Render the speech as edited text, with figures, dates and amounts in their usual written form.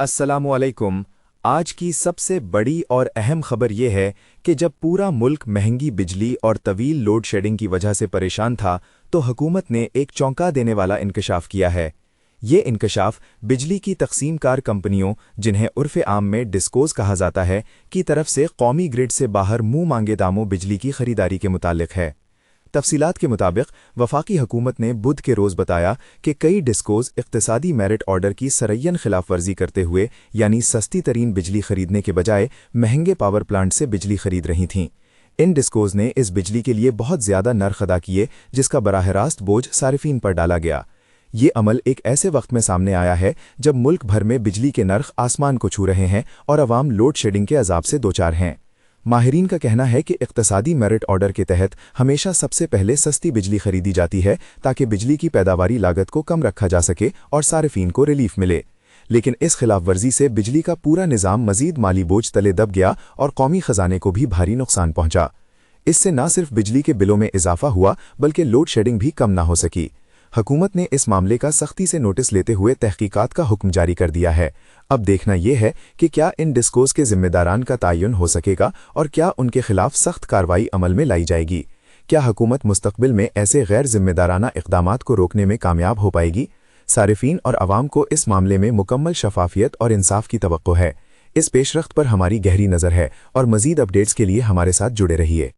अस्सलामुअलैकुम। आज की सबसे बड़ी और अहम खबर ये है कि जब पूरा मुल्क महंगी बिजली और तवील लोड शेडिंग की वजह से परेशान था तो हुकूमत ने एक चौंका देने वाला इंकशाफ किया है। ये इंकशाफ बिजली की तकसीमकार कंपनियों, जिन्हें उर्फ़ आम में डिस्कोज कहा जाता है, की तरफ से कौमी ग्रिड से बाहर मुंह मांगे दामों बिजली की खरीदारी के मुतालिक है। तफसीलात के मुताबिक वफाकी हुकूमत ने बुध के रोज़ बताया कि कई डिस्कोज इक्तिसादी मेरिट ऑर्डर की सरय्यन खिलाफ वर्जी करते हुए यानी सस्ती तरीन बिजली खरीदने के बजाय महंगे पावर प्लांट से बिजली खरीद रही थीं। इन डिस्कोज ने इस बिजली के लिए बहुत ज़्यादा नर्ख अदा किए, जिसका बराह रास्त बोझ सारिफीन पर डाला गया। ये अमल एक ऐसे वक्त में सामने आया है जब मुल्क भर में बिजली के नर्ख आसमान को छू रहे हैं और अवाम लोड शेडिंग के अजाब से दोचार हैं। माहिरीन का कहना है कि इक्तिसादी मेरिट ऑर्डर के तहत हमेशा सबसे पहले सस्ती बिजली खरीदी जाती है ताकि बिजली की पैदावारी लागत को कम रखा जा सके और सारिफीन को रिलीफ मिले। लेकिन इस खिलाफ वर्जी से बिजली का पूरा निज़ाम मजीद माली बोझ तले दब गया और कौमी खजाने को भी भारी नुकसान पहुंचा। इससे न सिर्फ बिजली के बिलों में इजाफा हुआ बल्कि लोड शेडिंग भी कम न हो सकी। हुकूमत ने इस मामले का सख्ती से नोटिस लेते हुए तहकीकात का हुक्म जारी कर दिया है। अब देखना यह है कि क्या इन डिस्कोज के जिम्मेदारान का तयन हो सकेगा और क्या उनके खिलाफ सख्त कार्रवाई अमल में लाई जाएगी। क्या हुकूमत मुस्तकबिल में ऐसे गैर जिम्मेदाराना इक़दामात को रोकने में कामयाब हो पाएगी। सारिफीन और अवाम को इस मामले में मुकम्मल शफाफियत और इंसाफ की तवक्को है। इस पेशरफ्त पर हमारी गहरी नज़र है और मज़ीद अपडेट्स के लिए हमारे साथ जुड़े रहिए।